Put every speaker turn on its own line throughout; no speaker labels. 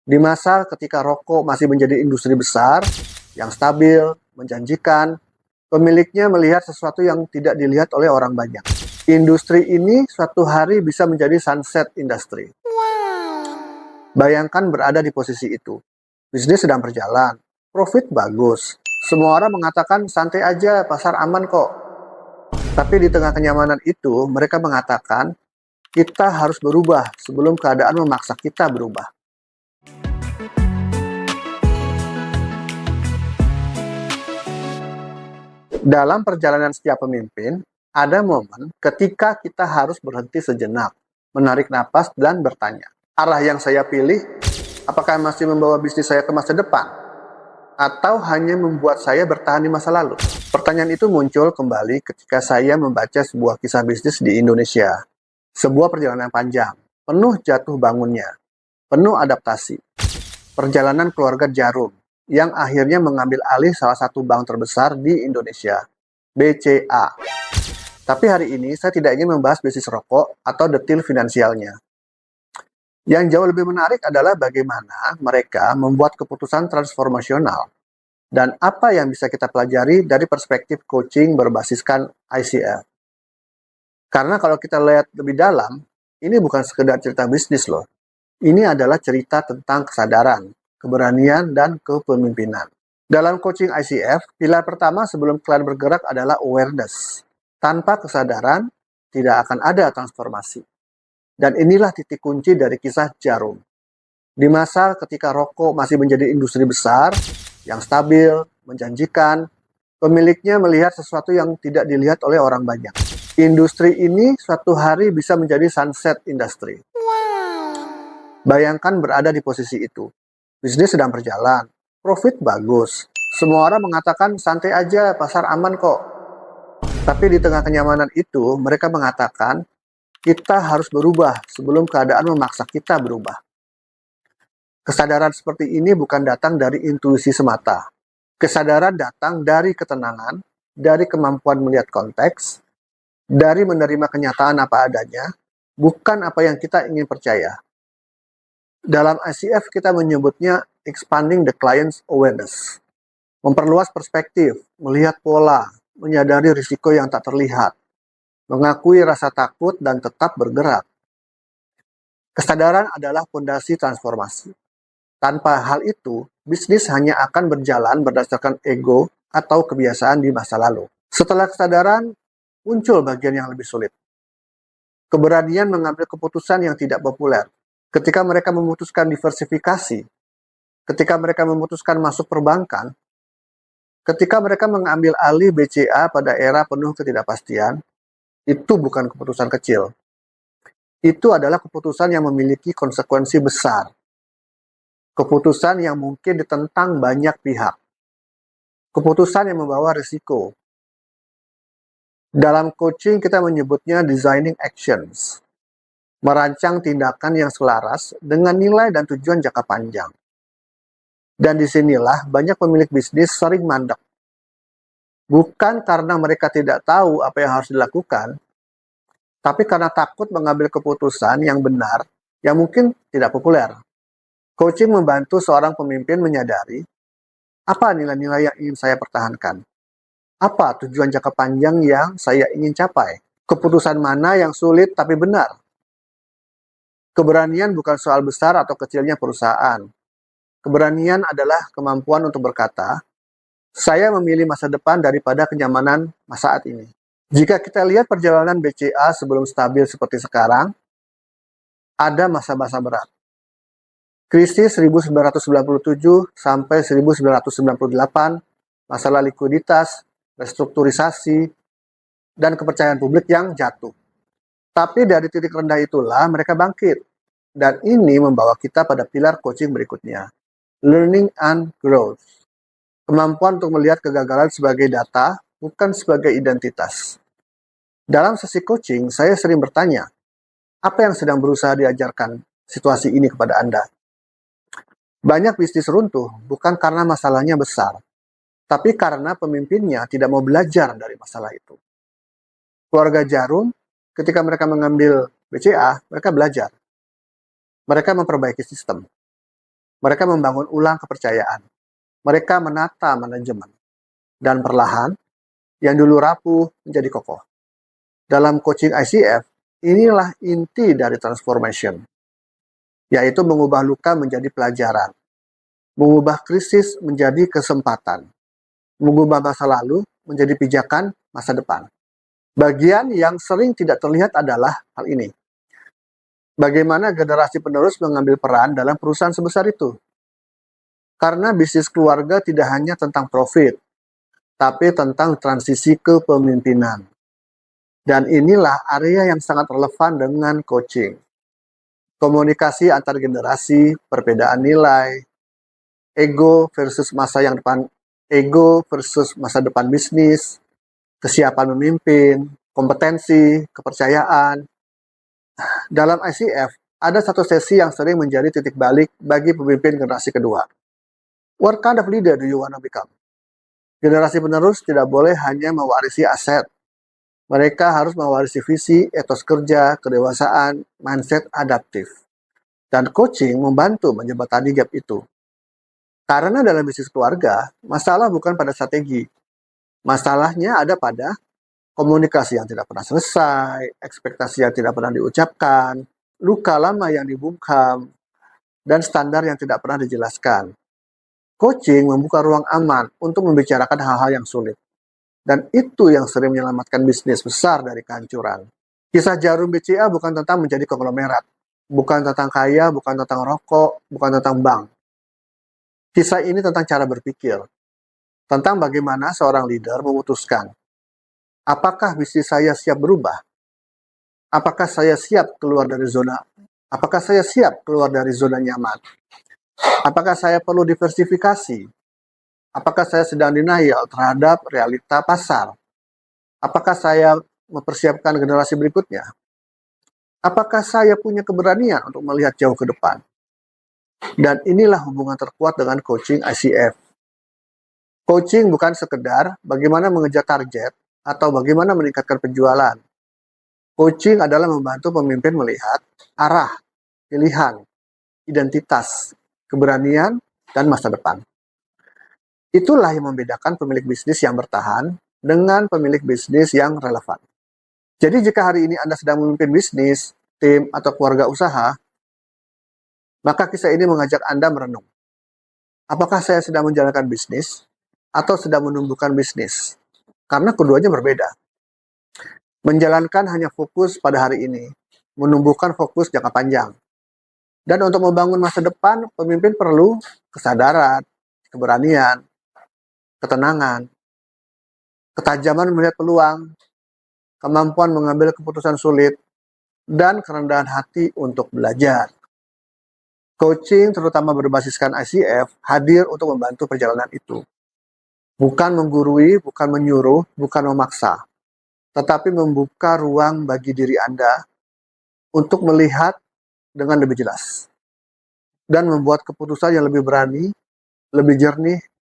Di masa ketika rokok masih menjadi industri besar, yang stabil, menjanjikan, pemiliknya melihat sesuatu yang tidak dilihat oleh orang banyak. Industri ini suatu hari bisa menjadi sunset industry. Bayangkan berada di posisi itu. Bisnis sedang berjalan, profit bagus. Semua orang mengatakan santai aja, pasar aman kok. Tapi di tengah kenyamanan itu, mereka mengatakan kita harus berubah sebelum keadaan memaksa kita berubah. Dalam perjalanan setiap pemimpin, ada momen ketika kita harus berhenti sejenak, menarik napas dan bertanya, arah yang saya pilih, apakah masih membawa bisnis saya ke masa depan? Atau hanya membuat saya bertahan di masa lalu? Pertanyaan itu muncul kembali ketika saya membaca sebuah kisah bisnis di Indonesia. Sebuah perjalanan panjang, penuh jatuh bangunnya, penuh adaptasi. Perjalanan keluarga Jarum, yang akhirnya mengambil alih salah satu bank terbesar di Indonesia, BCA. Tapi hari ini saya tidak ingin membahas bisnis rokok atau detail finansialnya. Yang jauh lebih menarik adalah bagaimana mereka membuat keputusan transformasional dan apa yang bisa kita pelajari dari perspektif coaching berbasiskan ICF. Karena kalau kita lihat lebih dalam, ini bukan sekedar cerita bisnis loh. Ini adalah cerita tentang kesadaran, keberanian, dan kepemimpinan. Dalam coaching ICF, pilar pertama sebelum kalian bergerak adalah awareness. Tanpa kesadaran, tidak akan ada transformasi. Dan inilah titik kunci dari kisah Jarum. Di masa ketika rokok masih menjadi industri besar, yang stabil, menjanjikan, pemiliknya melihat sesuatu yang tidak dilihat oleh orang banyak. Industri ini suatu hari bisa menjadi sunset industry. Bayangkan berada di posisi itu. Bisnis sedang berjalan, profit bagus. Semua orang mengatakan santai aja, pasar aman kok. Tapi di tengah kenyamanan itu, mereka mengatakan kita harus berubah sebelum keadaan memaksa kita berubah. Kesadaran seperti ini bukan datang dari intuisi semata. Kesadaran datang dari ketenangan, dari kemampuan melihat konteks, dari menerima kenyataan apa adanya, bukan apa yang kita ingin percaya. Dalam ICF kita menyebutnya expanding the client's awareness. Memperluas perspektif, melihat pola, menyadari risiko yang tak terlihat, mengakui rasa takut dan tetap bergerak. Kesadaran adalah fondasi transformasi. Tanpa hal itu, bisnis hanya akan berjalan berdasarkan ego atau kebiasaan di masa lalu. Setelah kesadaran, muncul bagian yang lebih sulit. Keberanian mengambil keputusan yang tidak populer. Ketika mereka memutuskan diversifikasi, ketika mereka memutuskan masuk perbankan, ketika mereka mengambil alih BCA pada era penuh ketidakpastian, itu bukan keputusan kecil. Itu adalah keputusan yang memiliki konsekuensi besar. Keputusan yang mungkin ditentang banyak pihak. Keputusan yang membawa risiko. Dalam coaching kita menyebutnya designing actions. Merancang tindakan yang selaras dengan nilai dan tujuan jangka panjang. Dan disinilah banyak pemilik bisnis sering mandek. Bukan karena mereka tidak tahu apa yang harus dilakukan, tapi karena takut mengambil keputusan yang benar, yang mungkin tidak populer. Coaching membantu seorang pemimpin menyadari, apa nilai-nilai yang ingin saya pertahankan? Apa tujuan jangka panjang yang saya ingin capai? Keputusan mana yang sulit tapi benar? Keberanian bukan soal besar atau kecilnya perusahaan. Keberanian adalah kemampuan untuk berkata, saya memilih masa depan daripada kenyamanan saat ini. Jika kita lihat perjalanan BCA sebelum stabil seperti sekarang, ada masa-masa berat. Krisis 1997 sampai 1998, masalah likuiditas, restrukturisasi, dan kepercayaan publik yang jatuh. Tapi dari titik rendah itulah mereka bangkit. Dan ini membawa kita pada pilar coaching berikutnya. Learning and growth. Kemampuan untuk melihat kegagalan sebagai data, bukan sebagai identitas. Dalam sesi coaching, saya sering bertanya, apa yang sedang berusaha diajarkan situasi ini kepada Anda? Banyak bisnis runtuh bukan karena masalahnya besar, tapi karena pemimpinnya tidak mau belajar dari masalah itu. Keluarga Jarum, ketika mereka mengambil BCA, mereka belajar. Mereka memperbaiki sistem. Mereka membangun ulang kepercayaan. Mereka menata manajemen. Dan perlahan, yang dulu rapuh menjadi kokoh. Dalam coaching ICF, inilah inti dari transformation, yaitu mengubah luka menjadi pelajaran, mengubah krisis menjadi kesempatan, mengubah masa lalu menjadi pijakan masa depan. Bagian yang sering tidak terlihat adalah hal ini. Bagaimana generasi penerus mengambil peran dalam perusahaan sebesar itu? Karena bisnis keluarga tidak hanya tentang profit, tapi tentang transisi kepemimpinan. Dan inilah area yang sangat relevan dengan coaching. Komunikasi antar generasi, perbedaan nilai, ego versus masa depan bisnis, kesiapan memimpin, kompetensi, kepercayaan. Dalam ICF, ada satu sesi yang sering menjadi titik balik bagi pemimpin generasi kedua. What kind of leader do you want to become? Generasi penerus tidak boleh hanya mewarisi aset. Mereka harus mewarisi visi, etos kerja, kedewasaan, mindset adaptif. Dan coaching membantu menjembatani gap itu. Karena dalam bisnis keluarga, masalah bukan pada strategi. Masalahnya ada pada komunikasi yang tidak pernah selesai, ekspektasi yang tidak pernah diucapkan, luka lama yang dibungkam, dan standar yang tidak pernah dijelaskan. Coaching membuka ruang aman untuk membicarakan hal-hal yang sulit. Dan itu yang sering menyelamatkan bisnis besar dari kehancuran. Kisah Jarum BCA bukan tentang menjadi konglomerat. Bukan tentang kaya, bukan tentang rokok, bukan tentang bank. Kisah ini tentang cara berpikir. Tentang bagaimana seorang leader memutuskan, apakah bisnis saya siap berubah? Apakah saya siap keluar dari zona? Apakah saya siap keluar dari zona nyaman? Apakah saya perlu diversifikasi? Apakah saya sedang denial terhadap realita pasar? Apakah saya mempersiapkan generasi berikutnya? Apakah saya punya keberanian untuk melihat jauh ke depan? Dan inilah hubungan terkuat dengan coaching ICF. Coaching bukan sekedar bagaimana mengejar target atau bagaimana meningkatkan penjualan. Coaching adalah membantu pemimpin melihat arah, pilihan, identitas, keberanian, dan masa depan. Itulah yang membedakan pemilik bisnis yang bertahan dengan pemilik bisnis yang relevan. Jadi jika hari ini Anda sedang memimpin bisnis, tim, atau keluarga usaha, maka kisah ini mengajak Anda merenung. Apakah saya sedang menjalankan bisnis atau sedang menumbuhkan bisnis? Karena keduanya berbeda. Menjalankan hanya fokus pada hari ini, menumbuhkan fokus jangka panjang. Dan untuk membangun masa depan, pemimpin perlu kesadaran, keberanian, ketenangan, ketajaman melihat peluang, kemampuan mengambil keputusan sulit, dan kerendahan hati untuk belajar. Coaching, terutama berbasiskan ICF, hadir untuk membantu perjalanan itu. Bukan menggurui, bukan menyuruh, bukan memaksa, tetapi membuka ruang bagi diri Anda untuk melihat dengan lebih jelas dan membuat keputusan yang lebih berani, lebih jernih,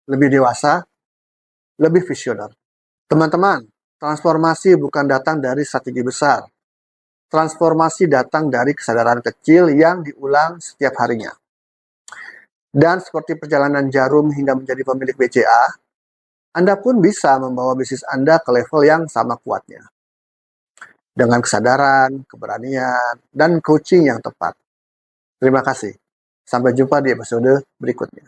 lebih dewasa, lebih visioner. Teman-teman, transformasi bukan datang dari strategi besar. Transformasi datang dari kesadaran kecil yang diulang setiap harinya. Dan seperti perjalanan Jarum hingga menjadi pemilik BCA, Anda pun bisa membawa bisnis Anda ke level yang sama kuatnya. Dengan kesadaran, keberanian, dan coaching yang tepat. Terima kasih. Sampai jumpa di episode berikutnya.